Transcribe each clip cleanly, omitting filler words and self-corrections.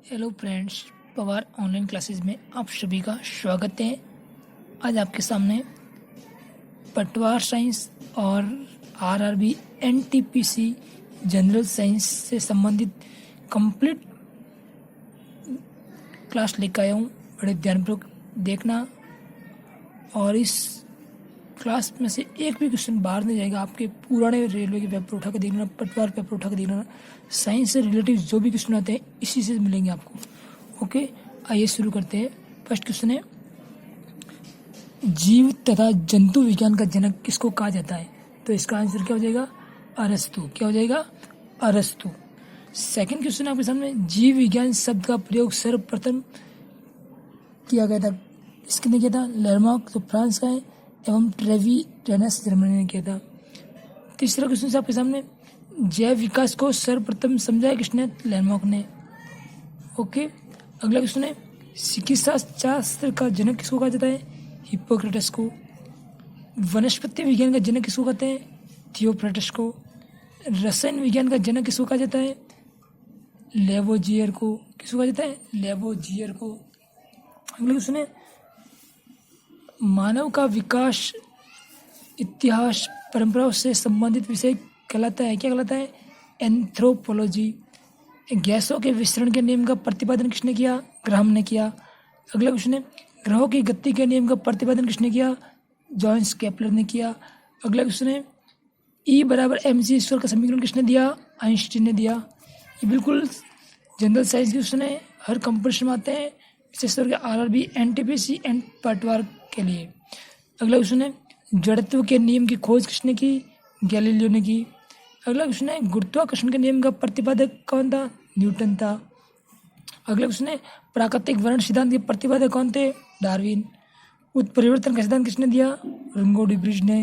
Hello friends, Pawar online classes में आप सभी का स्वागत है। आज आपके सामने पटवार साइंस और आरआरबी एनटीपीसी जनरल साइंस से संबंधित कंप्लीट क्लास लेकर आया हूँ। बड़े ध्यानपूर्वक देखना और इस क्लास में से एक भी क्वेश्चन बाहर नहीं जाएगा। आपके पुराने रेलवे के पेपर उठा के देखना, पटवार पेपर उठा के देखना, साइंस से रिलेटिव जो भी क्वेश्चन आते हैं इसी से मिलेंगे आपको। ओके, आइए शुरू करते हैं। फर्स्ट क्वेश्चन है, जीव तथा जंतु विज्ञान का जनक किसको कहा जाता है? तो इसका आंसर क्या हो जाएगा? अरस्तु। क्या हो जाएगा? अरस्तु। सेकंड क्वेश्चन आपके सामने, जीव विज्ञान शब्द का प्रयोग सर्वप्रथम किया गया था, किसने किया था? लेरमॉक, तो फ्रांस का है, एवं ट्रेवी रेनस जर्मनी ने किया था। तीसरा क्वेश्चन आपके सामने, जैव विकास को सर्वप्रथम समझाया किसने? लेरमॉक ने। ओके, अगला क्वेश्चन है, चिकित्सा शास्त्र का जनक किसको कहा जाता है? हिप्पोक्रेटस को। वनस्पति विज्ञान का जनक किसको कहते हैं? थियोफ्रास्टस को। रसायन विज्ञान का जनक किसको कहा जाता है? लेवोजियर को। किसको कहा जाता है? लेवोजियर को। अगला क्वेश्चन है, मानव का विकास इतिहास परंपराओं से संबंधित विषय कहलाता है। क्या कहलाता है? एंथ्रोपोलॉजी। गैसों के विसरण के नियम का प्रतिपादन किसने किया? ग्राहम ने किया। अगला क्वेश्चन है, ग्रहों की गति के नियम का प्रतिपादन किसने किया? जॉन्स केपलर ने किया। अगला क्वेश्चन है, E = mc² का समीकरण किसने दिया? आइंस्टीन ने दिया। ये बिल्कुल जनरल साइंस क्वेश्चन है, हर कंपटीशन में आते हैं, विशेष तौर के आरआरबी, एनटीपीसी एंड पटवार के लिए। अगला क्वेश्चन है, जड़त्व के नियम की खोज किसने की? गैलीलियो ने की। अगला क्वेश्चन है, गुरुत्वाकर्षण के नियम का प्रतिपादक कौन था? न्यूटन था। अगला क्वेश्चन है, प्राकृतिक वर्ण सिद्धांत के प्रतिपादक कौन थे? डार्विन। उत्परिवर्तन का सिद्धांत किसने दिया? रंगो डिब्रिज ने।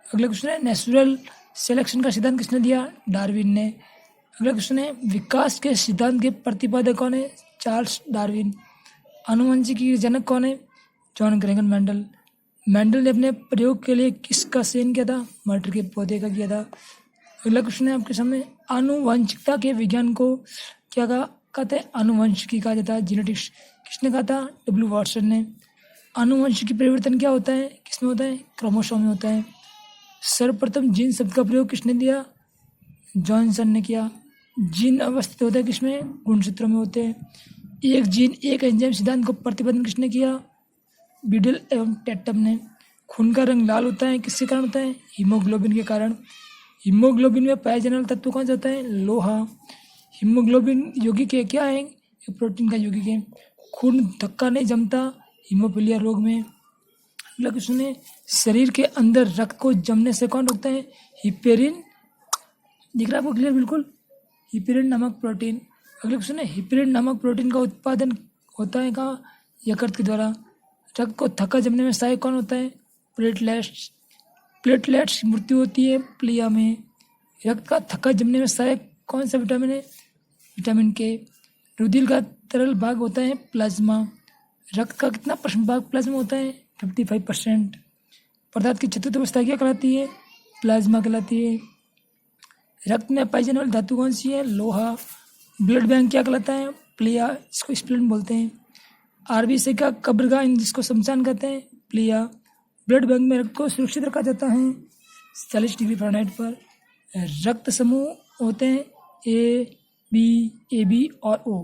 अगला क्वेश्चन है, नेचुरल सिलेक्शन का सिद्धांत किसने दिया? डार्विन ने। अगला क्वेश्चन है, विकास के सिद्धांत के प्रतिपादक कौन है? Charles Darwin. आनुवंशिकी के जनक कौन है? John Gregor Mendel. मेंडल ने अपने प्रयोग के लिए किसका चयन किया था? मटर के पौधे का किया था। अगला क्वेश्चन है आपके सामने, आनुवंशिकता के विज्ञान को क्या कहते हैं? आनुवंशिकी कहा जाता है, जेनेटिक्स। किसने कहा था? W वाटसन ने। आनुवंशिकी परिवर्तन क्या होता है? किसमें होता है? क्रोमोसोम में होता है। सर्वप्रथम जीन शब्द का प्रयोग किसने दिया? जॉनसन ने किया। जीन अवस्थित होता है किसमें? गुणसूत्रों में होते हैं। एक जीन एक एंजाइम सिद्धांत को प्रतिपादन किसने किया? बीडल एवं टेटम ने। खून का रंग लाल होता है, किसके कारण होता है? हीमोग्लोबिन के कारण। हीमोग्लोबिन में पाया जाने वाला तत्व कौन सा होता है? लोहा। हीमोग्लोबिन यौगिक है, क्या है? प्रोटीन का यौगिक है। खून धक्का नहीं जमता हीमोफीलिया रोग में। अगला क्वेश्चन है, शरीर के अंदर रक्त को जमने से कौन रोकता है? हिपेरिन। दिख रहा है आपको क्लियर? बिल्कुल, हिपेरिन नामक प्रोटीन। अगला क्वेश्चन है, हिपेरिन नामक प्रोटीन का उत्पादन होता है कहाँ? यकृत के द्वारा। रक्त को थक्का जमने में सहायक कौन होता है? प्लेटलेट्स। प्लेटलेट्स की मृत्यु होती है प्लिया में। रक्त का थक्का जमने में सहायक कौन सा विटामिन है? विटामिन के। रुधिर का तरल भाग होता है प्लाज्मा। रक्त का कितना % भाग प्लाज्मा होता है? 55%। पदार्थ की चतुर्थ अवस्था क्या कहलाती है? प्लाज्मा कहलाती है। रक्त में पाई जाने वाली धातु कौन सी है? लोहा। ब्लड बैंक क्या कहलाता है? प्लिया, इसको स्प्लीन बोलते हैं। आरबीसी का कब्रगाह, जिसको शमशान कहते हैं, प्लिया। ब्लड बैंक में रक्त को सुरक्षित रखा जाता है 40 डिग्री फ़ारेनहाइट पर। रक्त समूह होते हैं AB और O।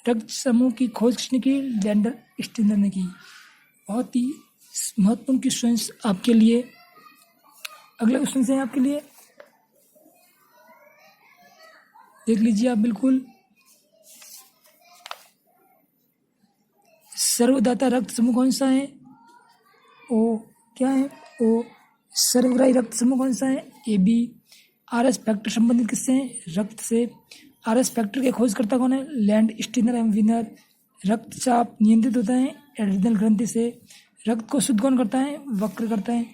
रक्त समूह की खोज किसने की? लैंडर स्टिनर ने की। बहुत ही महत्वपूर्ण क्वेश्चन आपके लिए। अगला क्वेश्चन है आपके लिए, देख लीजिए आप बिल्कुल। सर्वदाता रक्त समूह कौन सा है? O। क्या है? O। सर्वग्राही रक्त समूह कौन सा है? AB। RS फैक्टर संबंधित किससे हैं? रक्त से। RS फैक्टर के खोजकर्ता कौन है? लैंड स्टिनर एवं विनर। रक्तचाप नियंत्रित होता है एड्रिनल ग्रंथि से। रक्त को शुद्ध कौन करता है? वक्र करता है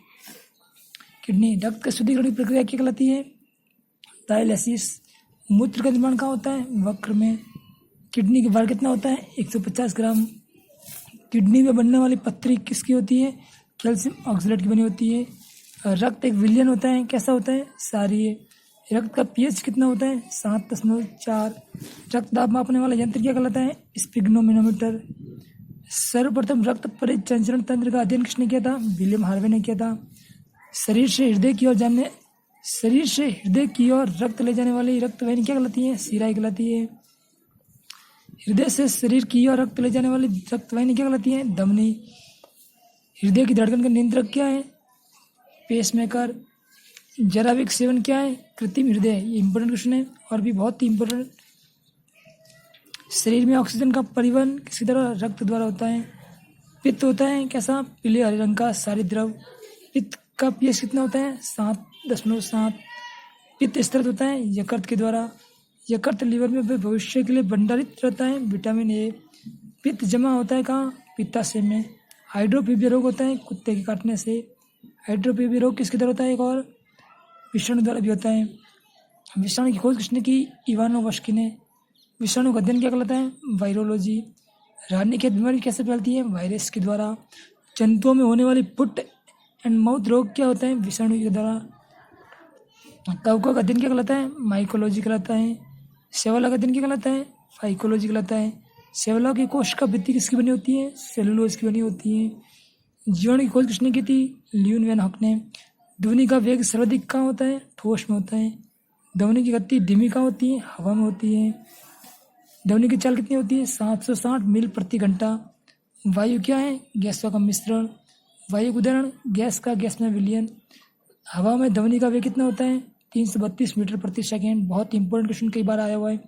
किडनी। रक्त का शुद्धिकरण की प्रक्रिया क्या कहलाती है? डायलिसिस। मूत्र का निर्माण कहाँ होता है? वक्र में। किडनी का भार कितना होता है? 150 ग्राम। किडनी में बनने वाली पत्थरी किसकी होती है? कैल्शियम ऑक्सलेट की बनी होती है। रक्त एक विलयन होता है, कैसा होता है? क्षारीय। रक्त का पीएच कितना होता है? 7.4। रक्त दाब मापने वाला यंत्र क्या कहलाता है? स्पिग्नोमीनोमीटर। सर्वप्रथम रक्त परिसंचरण तंत्र का अध्ययन किसने किया था? विलियम हार्वे ने किया था। शरीर से हृदय की ओर रक्त ले जाने वाली रक्त वाहिनी क्या कहलाती है? शिरा कहलाती है। हृदय से शरीर की ओर रक्त ले जाने वाली रक्त वाहिनी क्या कहलाती है? धमनी। हृदय की धड़कन का नियंत्रक क्या है? पेसमेकर। जराविक सेवन क्या है? कृत्रिम हृदय। ये इंपॉर्टेंट क्वेश्चन है और भी बहुत ही इंपॉर्टेंट। शरीर में ऑक्सीजन का परिवहन किसके द्वारा? रक्त द्वारा होता है। पित्त होता है कैसा? पीले हरे रंग का सारी द्रव। पित्त का पीएच कितना होता है? 7.7। पित्त स्थिर होता है यकृत के द्वारा। यकृत लीवर में भविष्य के लिए भंडारित रहता है विटामिन ए। पित्त जमा होता है कहाँ? पित्ताशय में। हाइड्रोफीबिया रोग होता है कुत्ते के काटने से। हाइड्रोफीबिया रोग किसके द्वारा होता है? एक और विषाणु द्वारा भी होता है। विषाणु की खोज किसने की? इवानोवस्की ने। विषाणु का अध्ययन क्या कहलाता है? वायरोलॉजी। रानीखेत बीमारी कैसे फैलती है? वायरस के द्वारा। जंतुओं में होने वाली फुट एंड माउथ रोग क्या होता है? विषाणु के द्वारा। कवकों का अध्ययन क्या कहलाता है? माइकोलॉजी कहलाता है। शैवाल का अध्ययन क्या कहलाता है? फाइकोलॉजी कहलाता है। शैवाल की कोश का भित्ति किसकी बनी होती है? सेलुलोज की बनी होती है। जीवाणु की खोज किसने की थी? ल्यून वैन हक ने। ध्वनि का वेग सर्वाधिक कहाँ होता है? ठोस में होता है। ध्वनि की गति धीमी कहाँ होती है? हवा में होती है। ध्वनि की चाल कितनी होती है? 760 मील प्रति घंटा। वायु क्या है? गैसों का मिश्रण। वायु का उदाहरण गैस का गैस में विलयन। हवा में ध्वनि का वेग कितना होता है? 332 मीटर प्रति सेकेंड। बहुत इंपॉर्टेंट क्वेश्चन कई बार आया हुआ है।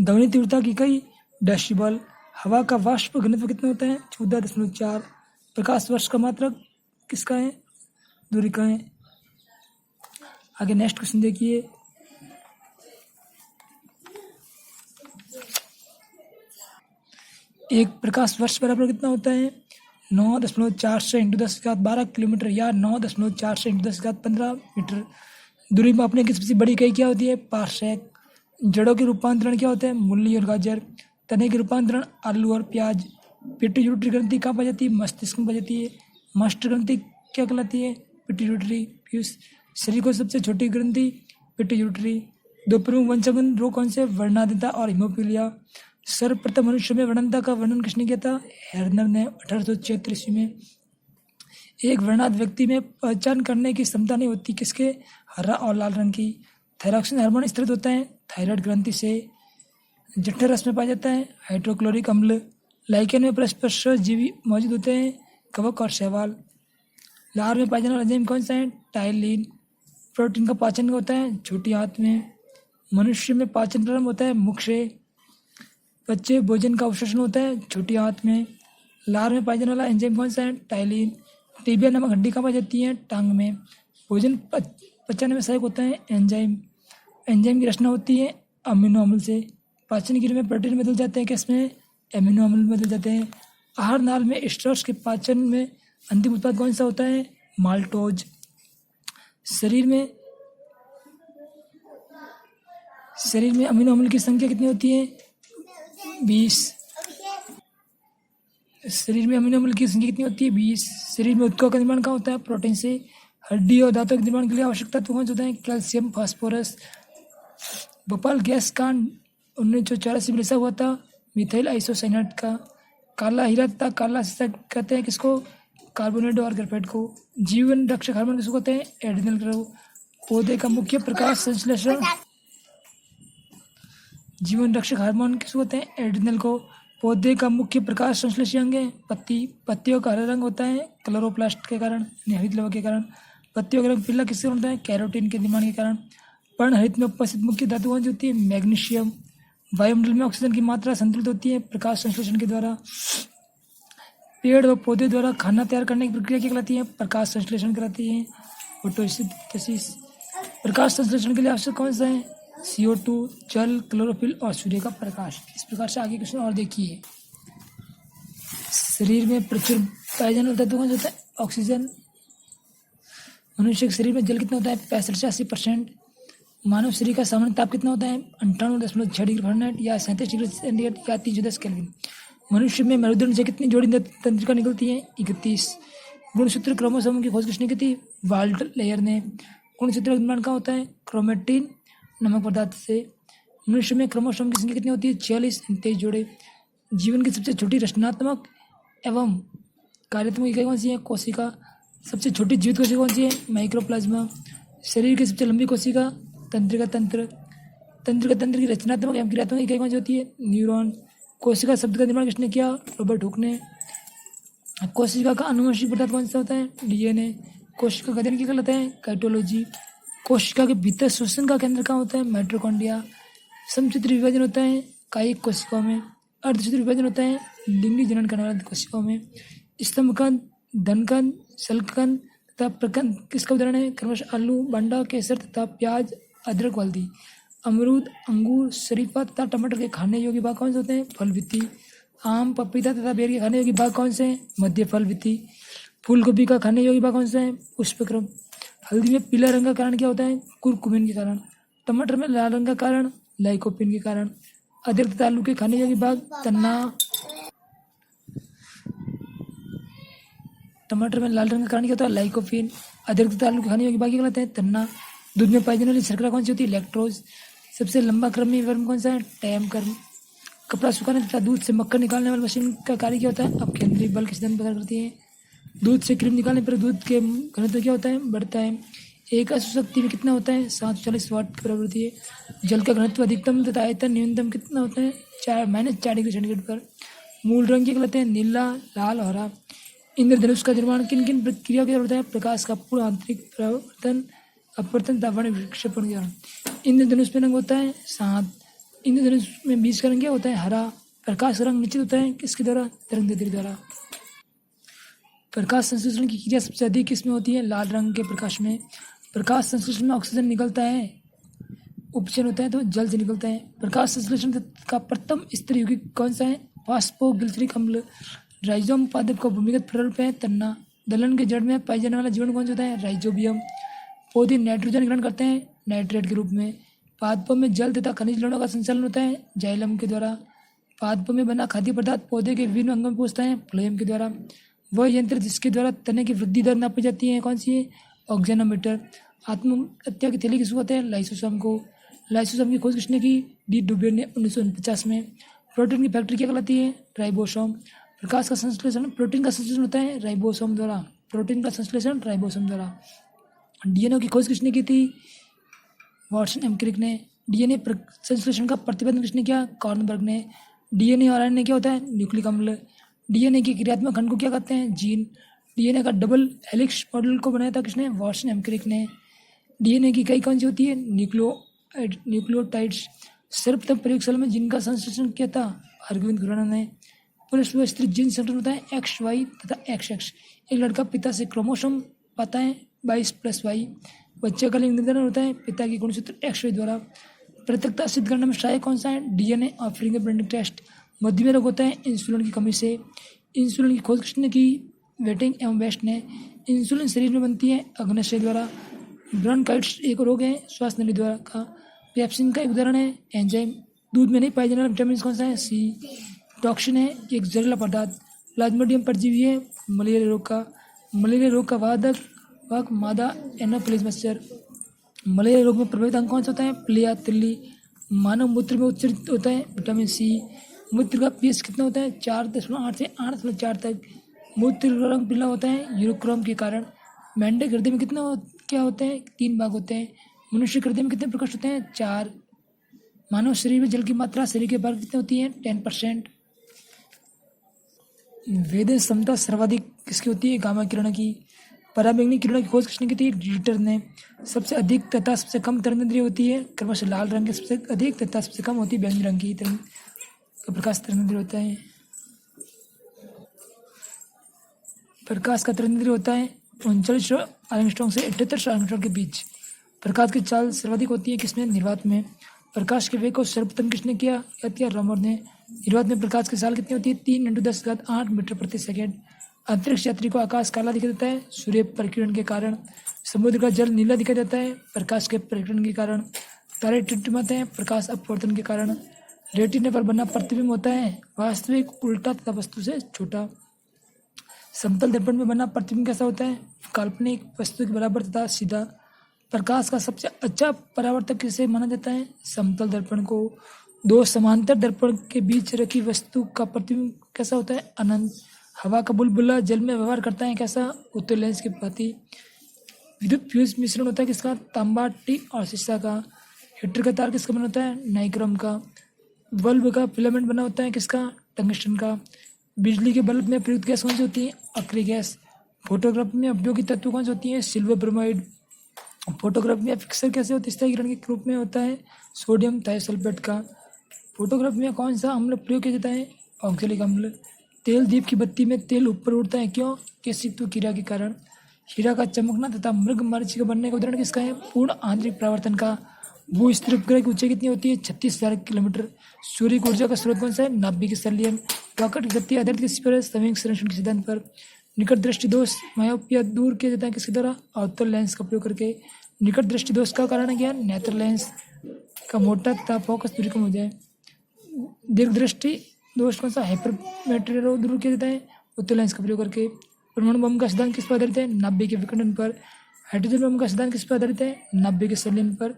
ध्वनि तीव्रता की कई डेसिबल। हवा का वाष्प घनत्व कितना होता है? 14.4। प्रकाश वर्ष का मात्रक किसका है? दूरी का है। आगे नेक्स्ट क्वेश्चन देखिए। एक प्रकाश वर्ष बराबर कितना होता है? 9.4 इंटू 10⁻12 किलोमीटर या 9.4 इंटू 10⁻15 मीटर। दूरी मापने की सबसे बड़ी इकाई क्या होती है? पार्सेक। जड़ों के रूपांतरण क्या होते हैं? मूली और गाजर। तने के रूपांतरण आलू और प्याज। पिट्यूटरी ग्रंथि कहाँ पाई जाती है? मस्तिष्क में पाई जाती है। मास्टर ग्रंथि क्या कहलाती है? पिट्यूटरी फ्यूस। शरीर को सबसे छोटी ग्रंथि पिट्यूटरी। दो प्रमुख वंशानुगत रोग कौन से? वर्णांधता और हीमोफीलिया। सर्वप्रथम मनुष्य में वर्णांधता का वर्णन किसने किया था? हेर्नर ने 1876 ईस्वी में। एक वर्णांध व्यक्ति में पहचान करने की क्षमता नहीं होती किसके? हरा और लाल रंग की। थायरॉक्सिन हार्मोन स्थित होता है थायराइड ग्रंथि से। जठर रस में पाया जाता है हाइड्रोक्लोरिक अम्ल। लाइकेन में परस्पर जीवी मौजूद होते हैं कवक और शैवाल। लार में पाया जाने वाला एंजाइम कौन सा है? टाइलिन। प्रोटीन का पाचन होता है छोटी आंत में। मनुष्य में पाचन प्रारंभ होता है मुख से। बच्चे भोजन का अवशोषण होता है छोटी आंत में। लार में पाया जाने वाला एंजाइम कौन सा है? टाइलिन। टिबिया नामक हड्डी कहाँ पाई जाती है? टांग में। भोजन पचाने में सहायक होता है एंजाइम। एंजाइम की रचना होती है अमीनो अम्ल से। पाचन क्रिया में प्रोटीन बदल जाते हैं किसमें? एमिनो अम्ल में बदल जाते हैं। आहार नाल में स्ट्रॉस के पाचन में अंतिम उत्पाद कौन सा होता है? माल्टोज। शरीर में अमीनो अम्ल की संख्या कितनी होती है? 20। शरीर में अमीनो अम्ल की संख्या कितनी होती है? 20। शरीर में ऊतकों का निर्माण कहाँ होता है? प्रोटीन से। हड्डी और दांतों के निर्माण के लिए आवश्यक तत्व कौन से होते हैं? Calcium phosphorus. भोपाल गैस कांड 1984 में लिखा हुआ था मिथाइल आइसोसाइनेट का। काला हीरा तथा काला शीशा कहते हैं किसको? कार्बोनेट और ग्रेफाइट को। जीवन रक्षक हार्मोन किसको कहते हैं? एड्रिनल ग्रंथि। पौधे का मुख्य प्रकाश संश्लेषण। जीवन रक्षक हार्मोन किसको कहते हैं? एड्रिनल को। पौधे का मुख्य प्रकाश संश्लेषी अंग है पत्ती। पत्तियों का हरा रंग होता है क्लोरोप्लास्ट के कारण, हरित लवण के कारण। पत्तियों का रंग पीला किससे होता है? कैरोटीन के निर्माण के कारण। पर्णहरित में उपस्थित मुख्य धातु कौन सी होती है? मैग्नीशियम। वायुमंडल में ऑक्सीजन की मात्रा संतुलित होती है प्रकाश संश्लेषण के द्वारा। पेड़ व पौधे द्वारा खाना तैयार करने की प्रक्रिया क्या कहलाती है? प्रकाश संश्लेषण कहलाती है फोटोसिंथेसिस। प्रकाश संश्लेषण के लिए आवश्यक कौन सा है? CO2, जल, क्लोरोफिल और सूर्य का प्रकाश। इस प्रकार से आगे क्वेश्चन और देखिए। शरीर में प्रचुर पाए जाने वाला तत्व कौन सा होता है? ऑक्सीजन। मनुष्य के शरीर में जल कितना होता है? 65 से 80%। मानव शरीर का सामान्य ताप कितना होता है? 58.6 डिग्री फ़ारेनहाइट या 37 डिग्री सेंटीग्रेड या 310 केल्विन। मनुष्य में मेरुदंड से कितनी जोड़ी तंत्रिका निकलती है? 31। गुणसूत्र क्रोमोसोम की खोज किसने की थी? वाल्टर लेयर ने। गुणसूत्र का निर्माण कहाँ होता है? क्रोमेटिन नामक पदार्थ से। मनुष्य में क्रोमोसोम की संख्या कितनी होती है? 46 23 जोड़े। जीवन की सबसे छोटी रचनात्मक एवं कार्यात्मक इकाई कौन सी है? कोशिका। सबसे छोटी जीवित कोशिका कौन सी है? माइक्रोप्लाज्मा। शरीर की सबसे लंबी कोशिका? तंत्रिका तंत्र। तंत्रिका तंत्र की रचनात्मक एवं क्रियात्मक इकाई कौन सी होती है? न्यूरॉन। कोशिका शब्द का निर्माण किसने किया? रॉबर्ट हुक ने। कोशिका का आनुवंशिक पदार्थ कौन सा होता है? डीएनए। कोशिका का अध्ययन क्या कहलाता है? काइटोलॉजी। कोशिका के भीतर श्वसन का केंद्र कहाँ होता है? माइटोकॉन्ड्रिया। समचित्र विभाजन होता है कायिक कोशिकाओं में। अर्धचित्र विभाजन होता है लिंगी जनन करने वाली कोशिकाओं में। स्तंभकंद, धनकंद, शल्ककंद तथा प्रकंद किसका उदाहरण है? क्रमशः आलू, बांडा, केसर तथा प्याज, अदरक, हल्दी। अमरूद, अंगूर, शरीफा तथा टमाटर के खाने योग्य भाग कौन से होते हैं? फल वित्ती। आम, पपीता तथा बेर के खाने योग्य भाग कौन से हैं? मध्य फल वित्ती। फूल गोभी का खाने योग्य भाग कौन सा है? पुष्पक्रम। हल्दी में पीला रंग का कारण क्या होता है? कुरकुमिन के कारण। टमाटर में लाल रंग का कारण? लाइकोपिन के कारण। अदरक तथा आलू के खाने योग्य भाग? तन्ना। टमाटर में लाल रंग का कारण क्या होता है? लाइकोपिन। अदरक तथा आलू के खाने योग्य भाग क्या कहलाते हैं? तन्ना। दूध में पाई जाने वाली शर्करा कौन सी होती है? लैक्टोज। सबसे लंबा क्रमी वर्म कौन सा है? टैम कर्म। कपड़ा सुखाने तथा दूध से मक्खन निकालने वाली मशीन का कार्य क्या होता है? अपकेंद्री बल के सिद्धांत प्रदान करती है। दूध से क्रीम निकालने पर दूध के घनत्व क्या होता है? बढ़ता है। एक अशुशक्ति में कितना होता है? 740 वाट की बराबर होती है। जल का घनत्व अधिकतम तथा आयतन न्यूनतम कितना होता है? -4 डिग्री सेंटीग्रेड पर। मूल रंग क्या कहलाते हैं? नीला, लाल, हरा। इंद्रधनुष का निर्माण किन किन प्रक्रिया के द्वारा होता है? प्रकाश का पूर्ण आंतरिक प्रवर्तन, अपवर्तन, तापमान विक्षेपण के कारण। इंद्रधनुष में रंग होता है 7। इंद्रधनुष में बीज का रंग क्या होता है? हरा। प्रकाश रंग निश्चित होता है किसके द्वारा? तरंगदैर्ध्य द्वारा। प्रकाश संश्लेषण की क्रिया सबसे अधिक किसमें होती है? लाल रंग के प्रकाश में। प्रकाश संश्लेषण में ऑक्सीजन निकलता है, उपचयन होता है तो जल से निकलता है। प्रकाश संश्लेषण का प्रथम स्तर यौगिक कौन सा है? फास्फोग्लिसरिक अम्ल। राइजोम पादप का भूमिगत प्ररूप है तन्ना। दलहन के जड़ में पाई जाने वाला जीवाणु कौन सा होता है? राइजोबियम। पौधे नाइट्रोजन ग्रहण करते हैं नाइट्रेट के रूप में। पादपों में जल तथा खनिज लवणों का संचालन होता है जाइलम के द्वारा। पादपों में बना खाद्य पदार्थ पौधे के विभिन्न अंगों में पहुंचता है फ्लोएम के द्वारा। वह यंत्र जिसके द्वारा तने की वृद्धि दर नापी जाती है कौन सी है? ऑक्जेनोमीटर। आत्महत्या की थैली किसको कहते हैं? लाइसोसोम को। लाइसोसोम की खोज किसने की? डी डुबियर ने 1949 में। प्रोटीन की फैक्ट्री क्या कहलाती है? राइबोसोम। प्रकाश का संश्लेषण, प्रोटीन का संश्लेषण होता है राइबोसोम द्वारा। प्रोटीन का संश्लेषण राइबोसोम द्वारा। डीएनए की खोज किसने की थी? वाटसन एम क्रिक ने। डीएनए संश्लेषण का प्रतिपादन किसने किया? कॉर्नबर्ग ने। डीएनए और आरएनए क्या होता है? न्यूक्लिक अम्ल। डीएनए के क्रियात्मक खंड को क्या कहते हैं? जीन। डीएनए का डबल हेलिक्स मॉडल को बनाया था किसने? वाटसन एम क्रिक ने। डीएनए की इकाई कौन सी होती है? न्यूक्लियोटाइड्स। सर्वप्रथम प्रयोगशाला में जिनका संश्लेषण किया था? हरगोविंद खुराना ने। पुरुष व स्त्री जिन संगठन होता है XY तथा XX। एक लड़का पिता से क्रोमोसोम पाता है 22+Y। बच्चे का लिंग निर्धारण होता है पिता की गुणसूत्र XY द्वारा। पृथकता सिद्ध करने में सहायक कौन सा है? डीएनए और फिंगरप्रिंटिंग टेस्ट। मधुमेह रोग होता है इंसुलिन की कमी से। इंसुलिन की खोज किसने की? वेटिंग एवं वेस्ट ने। इंसुलिन शरीर में बनती है अग्नाशय द्वारा। ब्रोंकाइटिस एक रोग है श्वास नली द्वारा का। पेप्सिन का एक उदाहरण है एंजाइम। दूध में नहीं पाए जाने वाला विटामिन कौन सा है? C। टॉक्सिन है एक जहरीला पदार्थ। प्लाज्मोडियम परजीवी है मलेरिया रोग का। मलेरिया रोग का वाहक मादा एनोफिलिस मच्छर। मलेरिया रोग में प्रभावित अंग कौन सा होता है? प्लिया तिल्ली। मानव मूत्र में उत्सर्जित होता है विटामिन C। मूत्र का pH कितना होता है? 4.8 से 8.4 तक। मूत्र का रंग पीला होता है यूरोक्रोम के कारण। मेंढक हृदय में क्या होते हैं? 3 भाग होते हैं। मनुष्य के हृदय में कितने प्रकोष्ठ होते हैं? 4। मानव शरीर में जल की मात्रा शरीर के भाग कितनी होती है? 10%। वेदन क्षमता सर्वाधिक किसकी होती है? गामा किरण की। पराबैंगनी किरणों की खोज किसने की थी? डिटेक्टर ने। सबसे अधिक तथा सबसे कम तरंगदैर्ध्य होती है क्रमशः लाल रंग की सबसे अधिक तथा सबसे कम होती है बैंगनी रंग की तरंग का प्रकाश तरंगदैर्ध्य होता है। प्रकाश का तरंगदैर्ध्य होता है 39 एंगस्ट्रॉम से 78 एंगस्ट्रॉम के बीच। प्रकाश की चाल सर्वाधिक होती है किसमें? निर्वात में। प्रकाश के वेग को सर्वप्रथम किसने किया? रॉमर ने। निर्वात में प्रकाश की चाल कितनी होती है? 3 × 10⁸ मीटर प्रति सेकेंड। अंतरिक्ष यात्री को आकाश काला दिखाई देता है सूर्य प्रकीर्णन के कारण। समुद्र का जल नीला दिखाई देता है प्रकाश के प्रकीर्णन के कारण। तारे टिमटिमाते हैं प्रकाश अपवर्तन के कारण। रेटिना पर बना प्रतिबिंब होता है वास्तविक, उल्टा तथा वस्तु से छोटा। समतल दर्पण में बना प्रतिबिंब कैसा होता है? काल्पनिक, वस्तु के बराबर तथा सीधा। प्रकाश का सबसे अच्छा परावर्तक किसे माना जाता है? समतल दर्पण को। दो समांतर दर्पण के बीच रखी वस्तु का प्रतिबिंब कैसा होता है? अनंत। हवा का बुलबुला जल में व्यवहार करता है कैसा? उत्तल लेंस के प्रति। विद्युत फ्यूज मिश्रण होता है किसका? तांबा, टी और शीशा का। हीटर का तार किसका बना होता है? नाइक्रोम का। बल्ब का फिलामेंट बना होता है किसका? टंगस्टन का। बिजली के बल्ब में प्रयुक्त गैस कौन सी होती है? अक्रिय गैस। फोटोग्राफी में उपयोगी तत्व कौन से होती है? Silver bromide. फोटोग्राफी में फिक्सर कैसे होता है? स्थायी किरण के रूप में होता है सोडियम थायोसल्फेट का। फोटोग्राफी में कौन सा अम्ल प्रयोग किया जाता है? ऑक्जेलिक अम्ल। तेल दीप की बत्ती में तेल ऊपर उड़ता है क्यों? केशित्व क्रिया के कारण। हीरा का चमकना तथा मृग मरीचिका बनने का उदाहरण किसका है? पूर्ण आंतरिक परावर्तन का। भू स्थिर उपग्रह की ऊंचाई कितनी होती है? 36,000 किलोमीटर। सूर्य की ऊर्जा का स्रोत कौन सा है? नाभिक संलयन। रॉकेट की गति आधारित किस पर है? संवेग संरक्षण के सिद्धांत पर। निकट दृष्टि दोष मायोपिया दूर किया जाता है किसके द्वारा? अवतल लेंस का उपयोग करके। निकट दृष्टि दोष का कारण क्या? नेत्र लेंस का मोटा तथा फोकस दूरी कम हो जाए। दीर्घ दृष्टि दोष कौन सा? हाइपरमेट्री दूर किया जाता है उत्तल लेंस का प्रयोग करके। परमाणु बम का सिद्धांत किस पर आधारित है? नाभिक के विखंडन पर। हाइड्रोजन बम का सिद्धांत किस पर आधारित है? नाभिक के संलयन पर।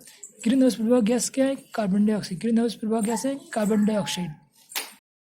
ग्रीन हाउस प्रभाव गैस क्या है? Carbon dioxide. ग्रीन हाउस प्रभाव गैस है कार्बन डाइऑक्साइड।